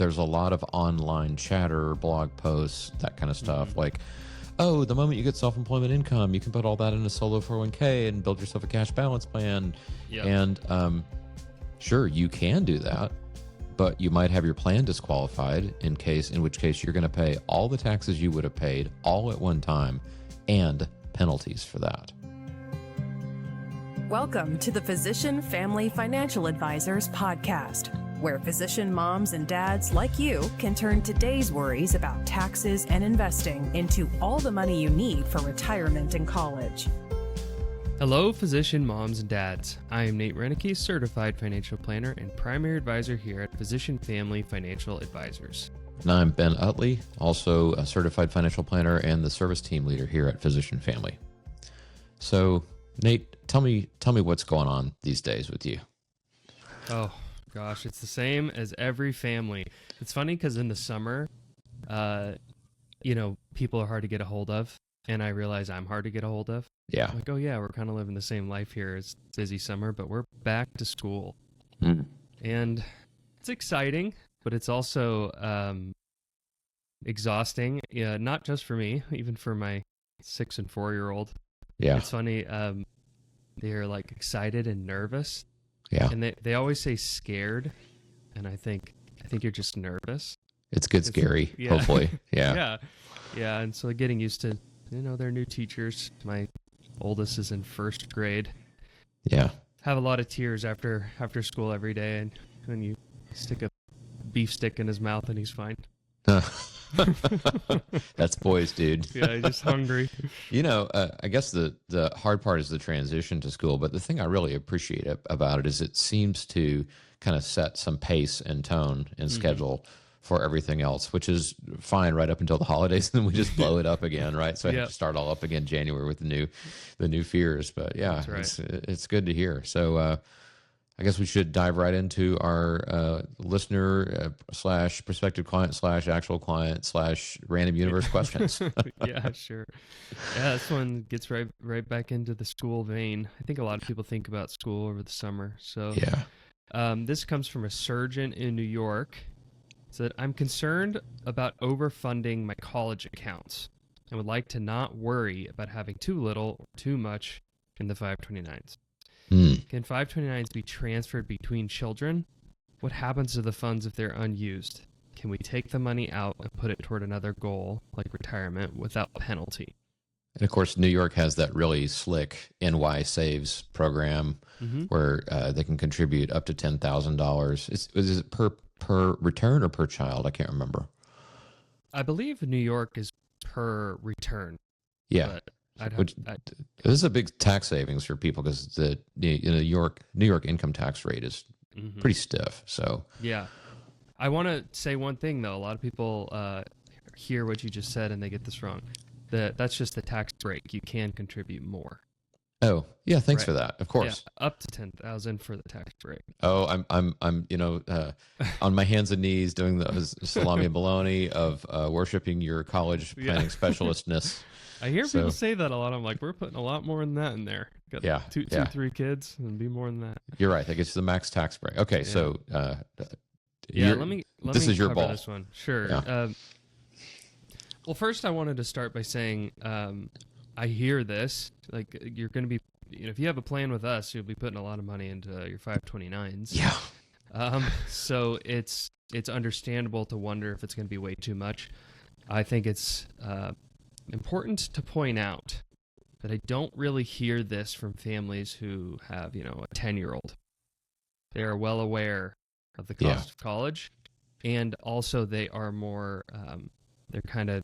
there's a lot of online chatter, blog posts, that kind of stuff. Like, oh, the moment you get self-employment income, you can put all that in a solo 401k and build yourself a cash balance plan. Yep. And sure, you can do that, but you might have your plan disqualified in which case you're going to pay all the taxes you would have paid all at one time and penalties for that. Welcome to the Physician Family Financial Advisors podcast, where physician moms and dads like you can turn today's worries about taxes and investing into all the money you need for retirement and college. Hello, physician moms and dads. I am Nate Reineke, certified financial planner and primary advisor here at Physician Family Financial Advisors. And I'm Ben Utley, also a certified financial planner and the service team leader here at Physician Family. So, Nate, tell me what's going on these days with you. Oh, gosh, it's the same as every family. It's funny because in the summer, people are hard to get a hold of, and I realize I'm hard to get a hold of. Yeah. I'm like, oh yeah, we're kind of living the same life here. It's busy summer, but we're back to school. And it's exciting, but it's also exhausting. Yeah, not just for me, even for my 6 and 4-year-old. Yeah. It's funny. They're like excited and nervous. Yeah. And they always say scared, and I think you're just nervous. It's good scary, yeah. Hopefully. Yeah. Yeah, and so getting used to, their new teachers. My oldest is in 1st grade. Yeah. Have a lot of tears after school every day, and when you stick a beef stick in his mouth and he's fine. That's boys, dude. Yeah, he's just hungry. I guess the hard part is the transition to school, but the thing I really appreciate about it is it seems to kind of set some pace and tone and schedule for everything else, which is fine right up until the holidays, and then we just blow it up again, right? So I have to start all up again January with the new fears. But yeah, that's right. It's good to hear. So I guess we should dive right into our listener / prospective client / actual client / random universe questions. Yeah, sure. Yeah, this one gets right back into the school vein. I think a lot of people think about school over the summer. So yeah, this comes from a surgeon in New York. It said, I'm concerned about overfunding my college accounts and would like to not worry about having too little or too much in the 529s. Can 529s be transferred between children? What happens to the funds if they're unused? Can we take the money out and put it toward another goal, like retirement, without penalty? And of course, New York has that really slick NY Saves program where they can contribute up to $10,000. Is it per return or per child? I can't remember. I believe New York is per return. Yeah. This is a big tax savings for people because the New York income tax rate is pretty stiff. So yeah, I want to say one thing though. A lot of people hear what you just said and they get this wrong. That's just the tax break. You can contribute more. Oh yeah, thanks for that. Of course, yeah, up to $10,000 for the tax break. Oh, I'm on my hands and knees doing the salami and bologna of worshiping your college planning specialistness. I hear people say that a lot. I'm like, we're putting a lot more than that in there. Got two, 3 kids, and be more than that. You're right. That gets you the max tax break. Okay, so let me this is your ball. This one, sure. Yeah. Well, first I wanted to start by saying I hear this. Like you're going to be, if you have a plan with us, you'll be putting a lot of money into your 529s. Yeah. So it's understandable to wonder if it's going to be way too much. I think it's important to point out that I don't really hear this from families who have, a 10-year-old. They are well aware of the cost of college, and also they are more, they're kind of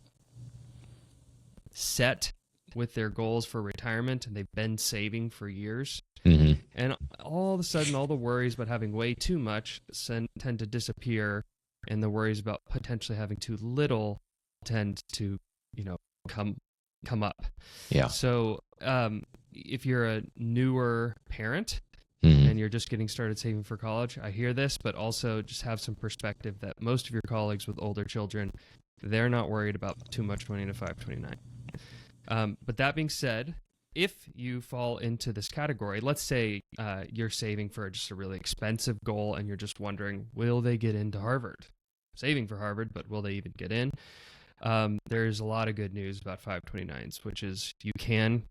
set with their goals for retirement, and they've been saving for years. And all of a sudden, all the worries about having way too much tend to disappear, and the worries about potentially having too little tend to, come up. Yeah. So if you're a newer parent and you're just getting started saving for college, I hear this, but also just have some perspective that most of your colleagues with older children, they're not worried about too much money in a 529. But that being said, if you fall into this category, let's say you're saving for just a really expensive goal and you're just wondering, will they get into Harvard? saving for Harvard, but will they even get in? There's a lot of good news about 529s, which is you can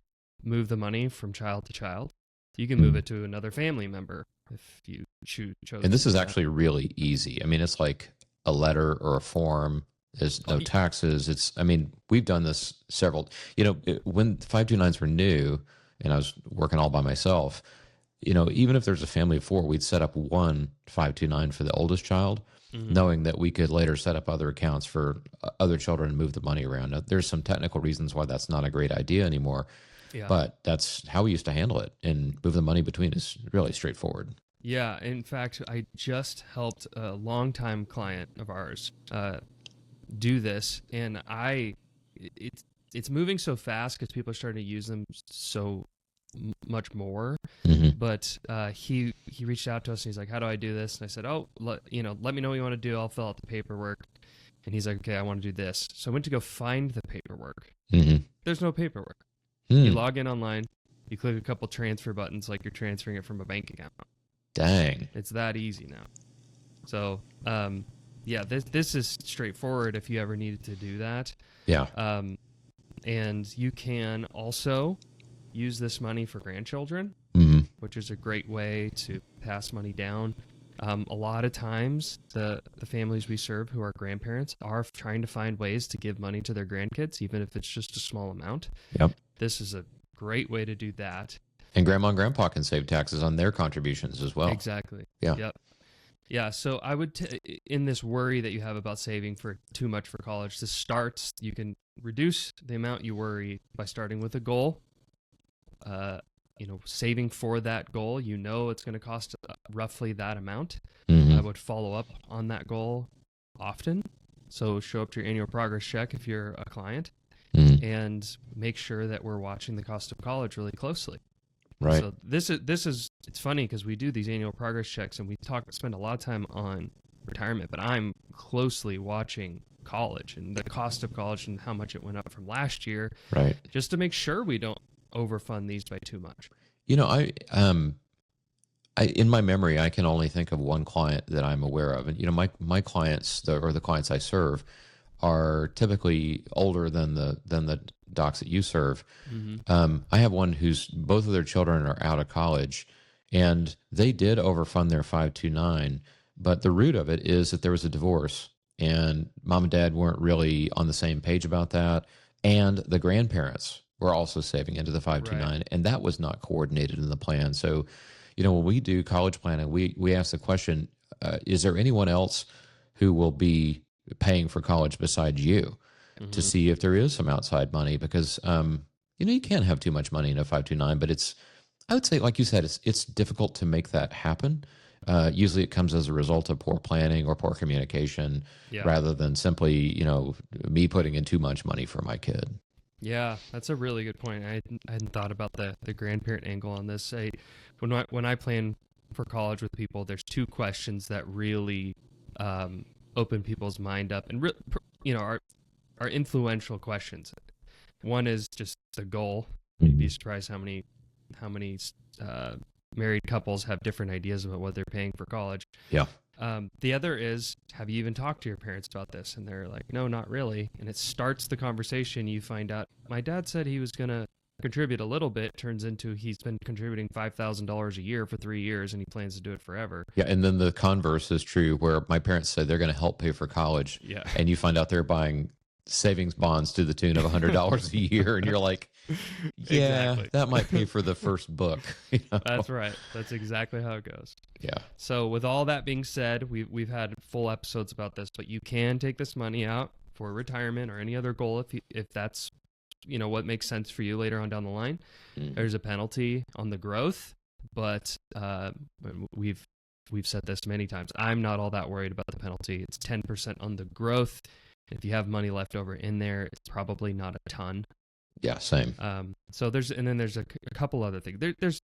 move the money from child to child. You can move it to another family member if you chose. And this to is do actually really easy. I mean, it's like a letter or a form. There's no taxes. We've done this several, when 529s were new and I was working all by myself, even if there's a family of 4, we'd set up one 529 for the oldest child, knowing that we could later set up other accounts for other children and move the money around. Now, there's some technical reasons why that's not a great idea anymore, but that's how we used to handle it. And move the money between is really straightforward. Yeah. In fact, I just helped a longtime client of ours do this, and it's moving so fast because people are starting to use them so much more. But he reached out to us and he's like, how do I do this? And I said, let me know what you want to do. I'll fill out the paperwork. And he's like, okay, I want to do this. So I went to go find the paperwork. There's no paperwork. You log in online, you click a couple transfer buttons like you're transferring it from a bank account. Dang. It's that easy now. So this is straightforward if you ever needed to do that. And you can also use this money for grandchildren, which is a great way to pass money down. A lot of times, the families we serve who are grandparents are trying to find ways to give money to their grandkids, even if it's just a small amount. This is a great way to do that. And grandma and grandpa can save taxes on their contributions as well. Exactly. Yeah. So I would, in this worry that you have about saving for too much for college, you can reduce the amount you worry by starting with a goal. Saving for that goal, it's going to cost roughly that amount. I would follow up on that goal often. So show up to your annual progress check if you're a client and make sure that we're watching the cost of college really closely. Right. So it's funny because we do these annual progress checks and we spend a lot of time on retirement, but I'm closely watching college and the cost of college and how much it went up from last year. Right. Just to make sure we don't overfund these by too much. In my memory, I can only think of one client that I'm aware of. And, my clients or the clients I serve are typically older than the docs that you serve. I have one who's both of their children are out of college, and they did overfund their 529, but the root of it is that there was a divorce, and mom and dad weren't really on the same page about that, and the grandparents were also saving into the 529, and that was not coordinated in the plan. So, when we do college planning, we ask the question, is there anyone else who will be paying for college besides you, to see if there is some outside money? Because you can't have too much money in a 529, but I would say, like you said, it's difficult to make that happen. Usually it comes as a result of poor planning or poor communication, rather than simply me putting in too much money for my kid. Yeah, that's a really good point. I hadn't thought about the grandparent angle on this. When I plan for college with people, there's 2 questions that really open people's mind up and are influential questions. One is just the goal. You'd be surprised how many married couples have different ideas about what they're paying for college. The other is, have you even talked to your parents about this? And they're like, no, not really. And it starts the conversation. You find out, my dad said he was going to contribute a little bit. Turns into he's been contributing $5,000 a year for 3 years, and he plans to do it forever. Yeah, and then the converse is true, where my parents said they're going to help pay for college. Yeah. And you find out they're buying savings bonds to the tune of $100 a year, and you're like, yeah, exactly. That might pay for the first book. That's right. That's exactly how it goes. Yeah. So with all that being said, we've had full episodes about this, but you can take this money out for retirement or any other goal if that's what makes sense for you later on down the line. There's a penalty on the growth, but we've said this many times. I'm not all that worried about the penalty. It's 10% on the growth. If you have money left over in there, it's probably not a ton. Yeah, same. So there's a couple other things. There's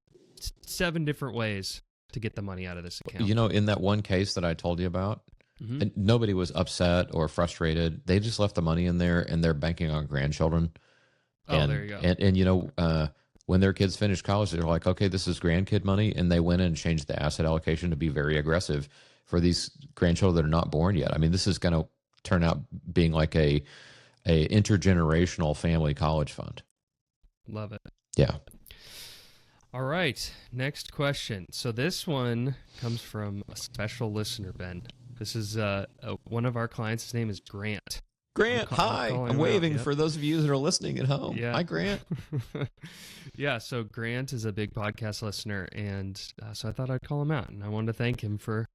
7 different ways to get the money out of this account. In that one case that I told you about, and nobody was upset or frustrated. They just left the money in there, and they're banking on grandchildren. There you go. And when their kids finished college, they're like, okay, this is grandkid money, and they went in and changed the asset allocation to be very aggressive. for these grandchildren that are not born yet. I mean, this is going to turn out being like a intergenerational family college fund. Love it. Yeah. All right, next question. So this one comes from a special listener, Ben. This is one of our clients. His name is Grant. Grant, hi. I'm waving for those of you that are listening at home. Yeah. Hi, Grant. Yeah, so Grant is a big podcast listener, and so I thought I'd call him out, and I wanted to thank him for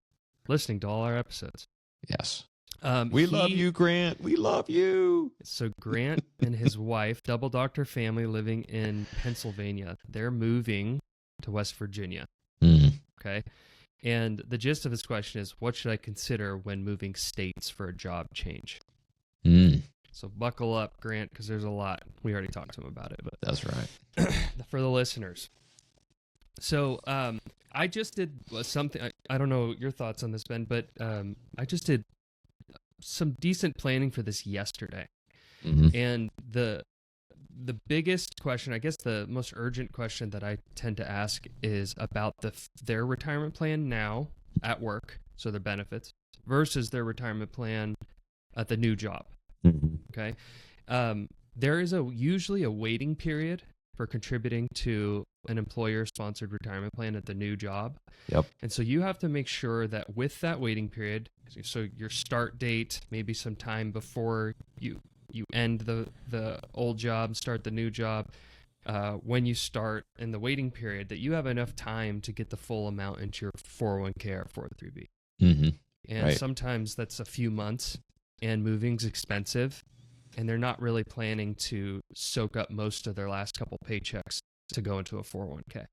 listening to all our episodes. Yes. We love you, Grant. We love you. So Grant and his wife, double doctor family living in Pennsylvania, they're moving to West Virginia. Okay. And the gist of his question is, what should I consider when moving states for a job change? So buckle up, Grant, because there's a lot. We already talked to him about it. But that's right. For the listeners. So I just did something. I don't know your thoughts on this, Ben, but I just did some decent planning for this yesterday. And the biggest question, I guess the most urgent question that I tend to ask is about their retirement plan now at work, so their benefits, versus their retirement plan at the new job. Okay. There is usually a waiting period for contributing to an employer-sponsored retirement plan at the new job. Yep. And so you have to make sure that with that waiting period, so your start date, maybe some time before you end the old job, start the new job, when you start in the waiting period, that you have enough time to get the full amount into your 401k or 403b. And sometimes that's a few months, and moving's expensive, and they're not really planning to soak up most of their last couple paychecks to go into a 401k.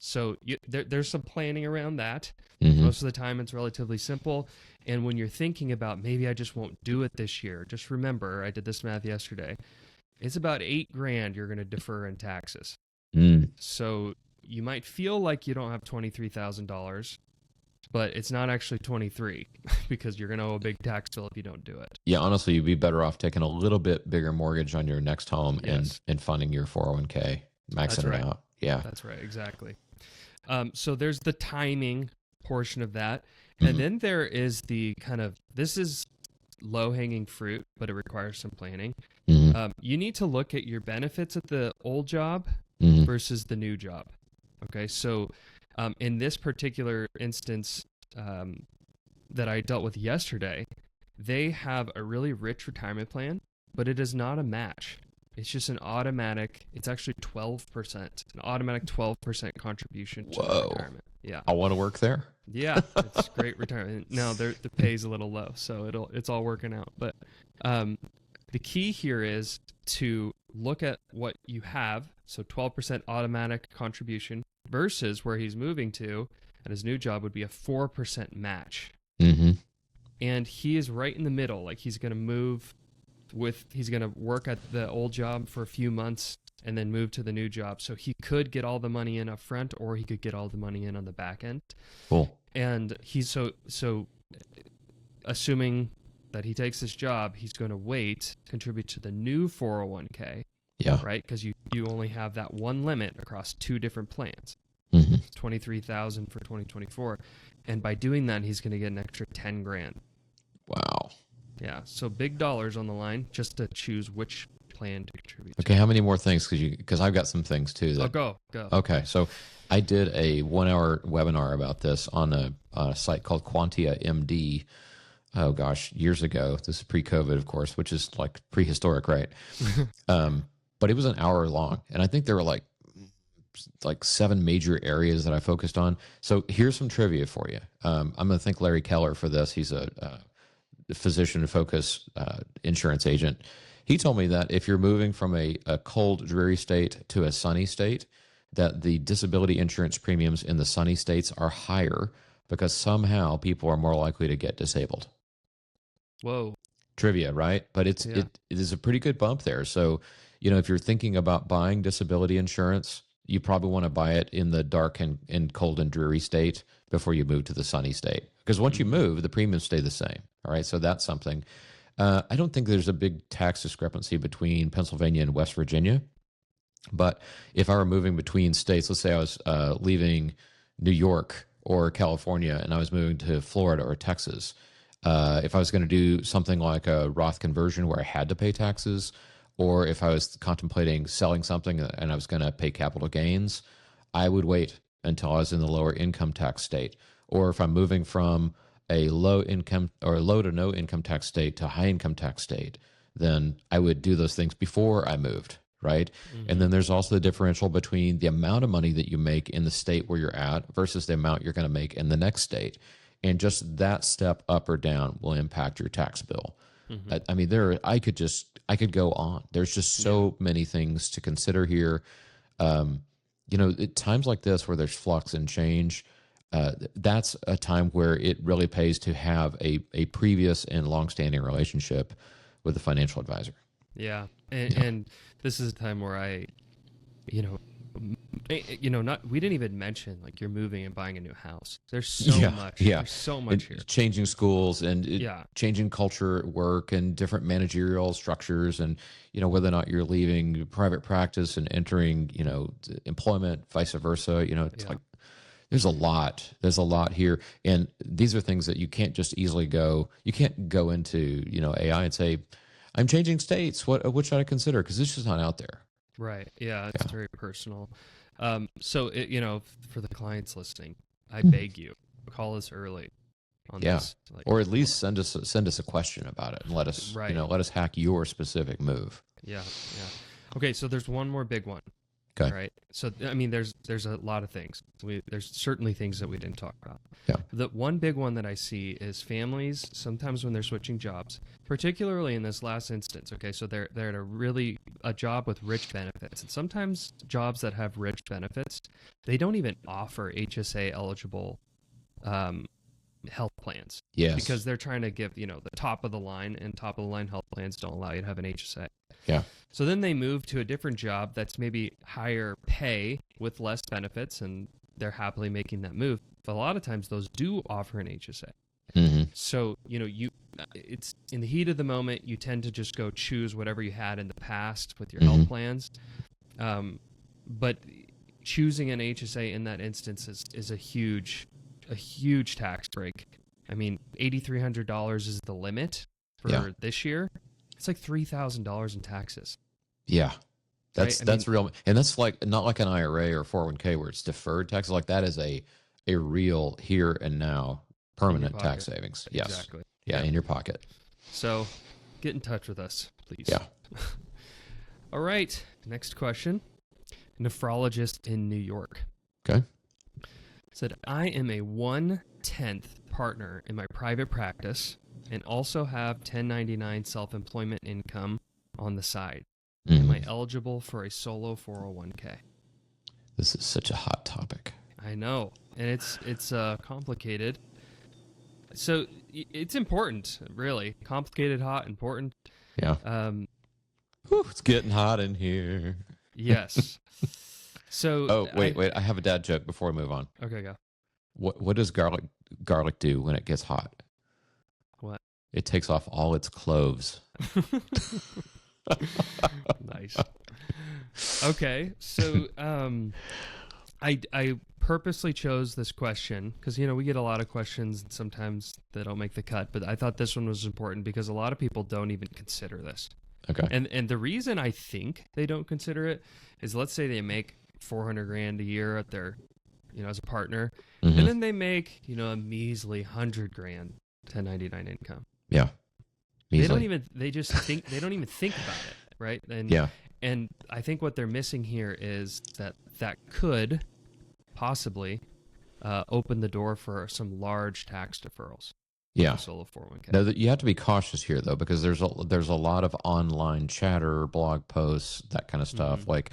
So there's some planning around that. Most of the time it's relatively simple. And when you're thinking about, maybe I just won't do it this year, just remember, I did this math yesterday, it's about $8,000 you're going to defer in taxes. So you might feel like you don't have $23,000, but it's not actually 23 because you're going to owe a big tax bill if you don't do it. Yeah, honestly, you'd be better off taking a little bit bigger mortgage on your next home and funding your 401k, maxing it out. Yeah, that's right. Exactly. So there's the timing portion of that. And then there is the this is low-hanging fruit, but it requires some planning. You need to look at your benefits at the old job versus the new job. Okay, so in this particular instance that I dealt with yesterday, they have a really rich retirement plan, but it is not a match. It's just an automatic, it's actually 12%, an automatic 12% contribution to the retirement. Yeah. I want to work there. Yeah, it's great retirement. Now the pay's a little low, so it's all working out. But the key here is to look at what you have, so 12% automatic contribution versus where he's moving to at his new job would be a 4% match. And he is right in the middle. Like he's going to work at the old job for a few months and then move to the new job. So he could get all the money in up front, or he could get all the money in on the back end. Cool. And he's so assuming that he takes this job, he's going to contribute to the new 401k. Yeah. Right? Because you only have that one limit across two different plans. 23,000 for 2024. And by doing that, he's going to get an extra $10,000. Wow. Yeah. So big dollars on the line just to choose which plan to contribute Okay, to. how many more things? Because I've got some things too. Go. Okay, so I did a 1-hour webinar about this on a site called Quantia MD. Oh gosh, years ago. This is pre-COVID, of course, which is like prehistoric, right? But it was an hour long, and I think there were like 7 major areas that I focused on. So here's some trivia for you. I'm going to thank Larry Keller for this. He's a physician focus insurance agent. He told me that if you're moving from a cold, dreary state to a sunny state, that the disability insurance premiums in the sunny states are higher because somehow people are more likely to get disabled. Whoa. Trivia, right? But it is a pretty good bump there. So, if you're thinking about buying disability insurance, you probably want to buy it in the dark and cold and dreary state before you move to the sunny state. Because once you move, the premiums stay the same. All right, so that's something. I don't think there's a big tax discrepancy between Pennsylvania and West Virginia. But if I were moving between states, let's say I was leaving New York or California and I was moving to Florida or Texas, if I was going to do something like a Roth conversion where I had to pay taxes, or if I was contemplating selling something and I was going to pay capital gains, I would wait until I was in the lower income tax state. Or if I'm moving from a low income or low to no income tax state to high income tax state, then I would do those things before I moved, right? And then there's also the differential between the amount of money that you make in the state where you're at versus the amount you're going to make in the next state. And just that step up or down will impact your tax bill. I mean, I could go on. There's just so many things to consider here. At times like this where there's flux and change, that's a time where it really pays to have a previous and longstanding relationship with a financial advisor. Yeah. And this is a time where I, we didn't even mention like you're moving and buying a new house. There's so much. Yeah. There's so much here. Changing schools and changing culture at work and different managerial structures and, whether or not you're leaving private practice and entering, employment, vice versa. It's like there's a lot here. And these are things that you can't just easily you can't go into, AI and say, I'm changing states. What should I consider? Because it's just not out there. Right. Yeah. It's very personal. So, for the clients listening, I beg you, call us early on this. Or at least send us a question about it and let us, let us hack your specific move. Yeah. Yeah. Okay. So there's one more big one. Okay. Right. So, I mean, there's a lot of things. There's certainly things that we didn't talk about. Yeah. The one big one that I see is families, sometimes when they're switching jobs, particularly in this last instance. Okay. So they're at a job with rich benefits. And sometimes jobs that have rich benefits, they don't even offer HSA eligible health plans. Yes. Because they're trying to give, the top of the line, and top of the line health plans don't allow you to have an HSA. Yeah. So then they move to a different job that's maybe higher pay with less benefits, and they're happily making that move. But a lot of times those do offer an HSA. Mm-hmm. So, it's in the heat of the moment, you tend to just go choose whatever you had in the past with your health plans. But choosing an HSA in that instance is a huge tax break. I mean, $8,300 is the limit for this year. It's like $3,000 in taxes. Yeah. That's real. And that's like not like an IRA or 401k where it's deferred taxes. Like that is a real here and now permanent tax savings. Yes. Exactly. Yeah, in your pocket. So get in touch with us, please. Yeah. All right. Next question. Nephrologist in New York. Okay. Said, I am a 1/10 partner in my private practice and also have 1099 self-employment income on the side. Am I eligible for a solo 401k? This is such a hot topic. I know, and it's complicated. So it's important, really. Complicated, hot, important. Yeah. It's getting hot in here. Yes. So. Wait. I have a dad joke before we move on. Okay, go. What does garlic do when it gets hot? What? It takes off all its cloves. Nice. Okay, so I purposely chose this question because we get a lot of questions and sometimes they don't make the cut, but I thought this one was important because a lot of people don't even consider this. Okay. And the reason I think they don't consider it is, let's say they make $400,000 a year at their, as a partner, and then they make a measly $100,000 1099 income. Yeah. Measly. They don't even think about it, right? And I think what they're missing here is that could possibly open the door for some large tax deferrals. Yeah. Solo 401k. Now, you have to be cautious here, though, because there's a lot of online chatter, blog posts, that kind of stuff. Like,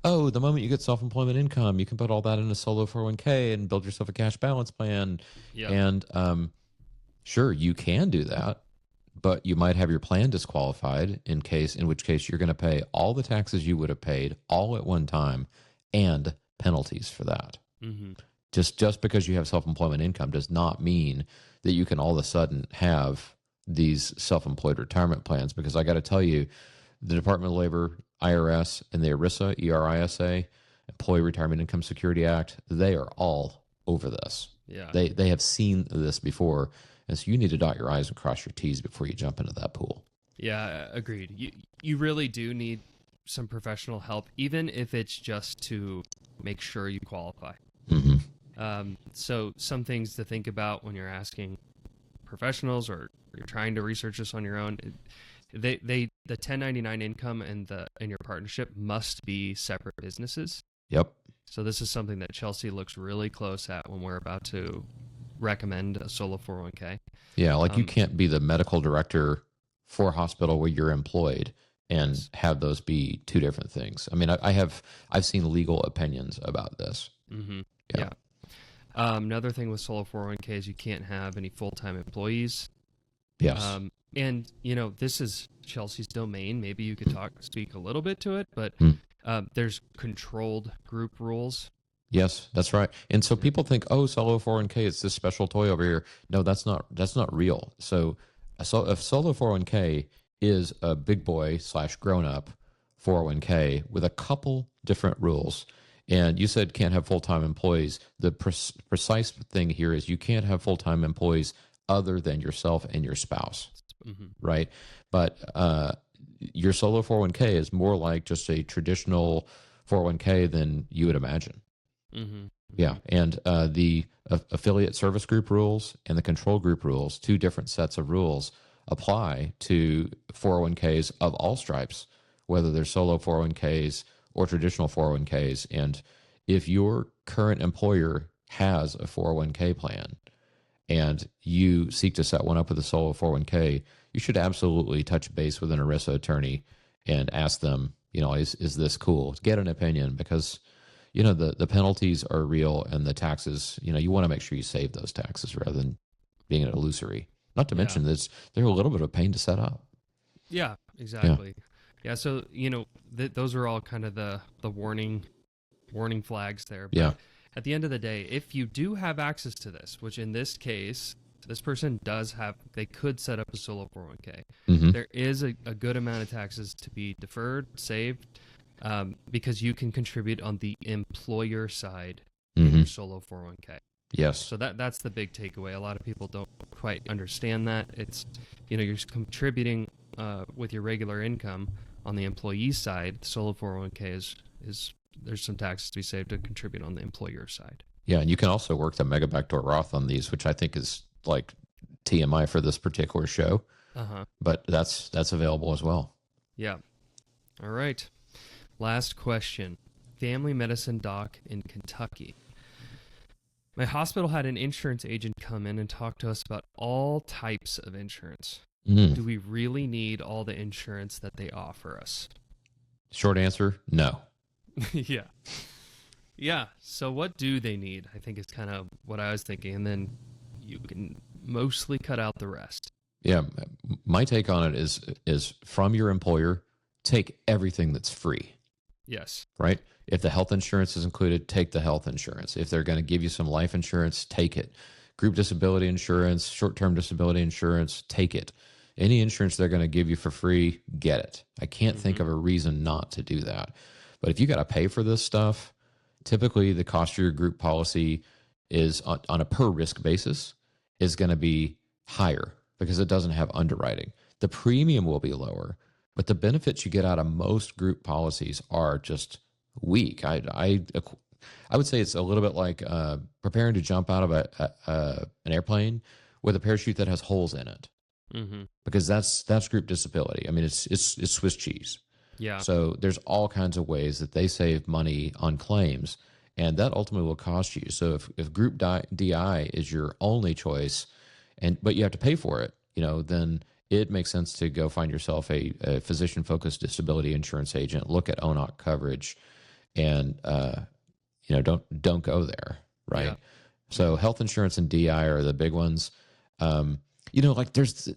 oh, the moment you get self-employment income, you can put all that in a solo 401k and build yourself a cash balance plan. Yeah. And sure, you can do that, but you might have your plan disqualified in which case you're going to pay all the taxes you would have paid all at one time and penalties for that. Just because you have self-employment income does not mean that you can all of a sudden have these self-employed retirement plans, because I got to tell you, the Department of Labor, IRS, and the ERISA, Employee Retirement Income Security Act, they are all over this. Yeah. They have seen this before, and so you need to dot your I's and cross your T's before you jump into that pool. Yeah, agreed. You really do need some professional help, even if it's just to make sure you qualify. So some things to think about when you're asking professionals or you're trying to research this on your own. The 1099 income and your partnership must be separate businesses. Yep. So this is something that Chelsea looks really close at when we're about to recommend a solo 401k. Yeah, like you can't be the medical director for a hospital where you're employed and have those be two different things. I mean, I've seen legal opinions about this. Yeah. Another thing with solo 401k is you can't have any full-time employees. Yes. And this is Chelsea's domain. Maybe you could speak a little bit to it, but there's controlled group rules. Yes, that's right. And so people think, oh, solo 401k, it's this special toy over here. No, that's not real. So a solo 401k is a big boy / grown up 401k with a couple different rules. And you said can't have full-time employees. The precise thing here is you can't have full-time employees other than yourself and your spouse, right? But your solo 401k is more like just a traditional 401k than you would imagine. Yeah, and the affiliate service group rules and the control group rules, two different sets of rules, apply to 401ks of all stripes, whether they're solo 401ks or traditional 401ks. And if your current employer has a 401k plan and you seek to set one up with a solo 401k, you should absolutely touch base with an ERISA attorney and ask them, is this cool? Get an opinion, because the penalties are real, and the taxes, you want to make sure you save those taxes rather than being an illusory. Not to mention that they're a little bit of a pain to set up. Yeah, exactly. Yeah, so those are all kind of the warning flags there. But at the end of the day, if you do have access to this, which in this case, this person does have, they could set up a solo 401k. There is a good amount of taxes to be deferred, saved, because you can contribute on the employer side in your solo 401k. Yes. So that's the big takeaway. A lot of people don't quite understand that. It's, you're contributing with your regular income on the employee side. The solo 401k is there's some taxes to be saved to contribute on the employer side. Yeah, and you can also work the mega backdoor Roth on these, which I think is like TMI for this particular show. But that's available as well. Yeah. All right. Last question. Family medicine doc in Kentucky. My hospital had an insurance agent come in and talk to us about all types of insurance. Do we really need all the insurance that they offer us? Short answer, no. Yeah. So what do they need? I think is kind of what I was thinking. And then you can mostly cut out the rest. Yeah. My take on it is from your employer, take everything that's free. Yes. Right? If the health insurance is included, take the health insurance. If they're going to give you some life insurance, take it. Group disability insurance, short-term disability insurance, take it. Any insurance they're going to give you for free, get it. I can't think of a reason not to do that. But if you got to pay for this stuff, typically the cost of your group policy is on a per risk basis is going to be higher because it doesn't have underwriting. The premium will be lower, but the benefits you get out of most group policies are just weak. I would say it's a little bit like preparing to jump out of an airplane with a parachute that has holes in it, because that's group disability. I mean, it's Swiss cheese. Yeah. So there's all kinds of ways that they save money on claims, and that ultimately will cost you. So if group DI is your only choice, but you have to pay for it, then it makes sense to go find yourself a physician-focused disability insurance agent. Look at ONOC coverage, and don't go there, right? Yeah. So health insurance and DI are the big ones. Like there's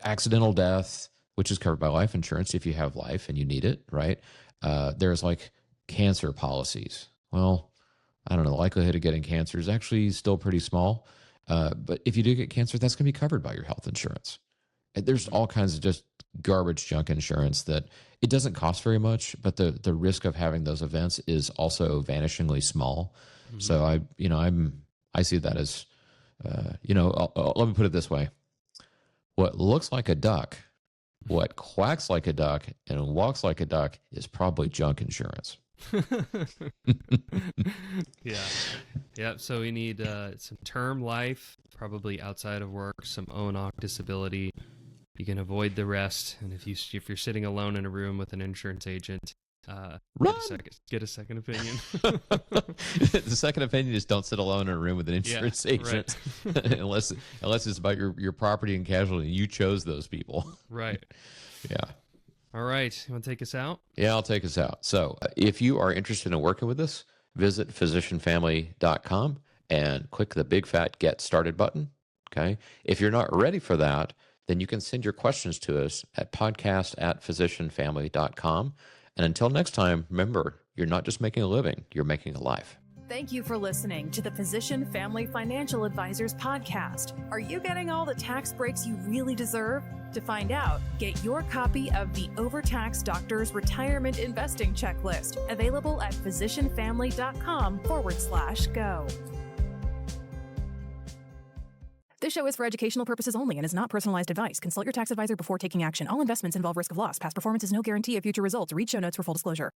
accidental death, which is covered by life insurance if you have life and you need it, right? There's like cancer policies. Well, I don't know, the likelihood of getting cancer is actually still pretty small. But if you do get cancer, that's going to be covered by your health insurance. And there's all kinds of just garbage junk insurance that it doesn't cost very much, but the risk of having those events is also vanishingly small. So I see that as, let me put it this way. What looks like a duck, what quacks like a duck, and walks like a duck is probably junk insurance. Yeah. So we need some term life, probably outside of work, some ONOC disability. You can avoid the rest. And if you're sitting alone in a room with an insurance agent, get a second opinion. The second opinion is don't sit alone in a room with an insurance agent, right. unless it's about your property and casualty. You chose those people. Right. Yeah. All right. You want to take us out? Yeah, I'll take us out. So if you are interested in working with us, visit physicianfamily.com and click the big fat Get Started button. Okay. If you're not ready for that, then you can send your questions to us at podcast@physicianfamily.com. And until next time, remember, you're not just making a living, you're making a life. Thank you for listening to the Physician Family Financial Advisors podcast. Are you getting all the tax breaks you really deserve? To find out, get your copy of the Overtaxed Doctor's Retirement Investing Checklist, available at physicianfamily.com/go. This show is for educational purposes only and is not personalized advice. Consult your tax advisor before taking action. All investments involve risk of loss. Past performance is no guarantee of future results. Read show notes for full disclosure.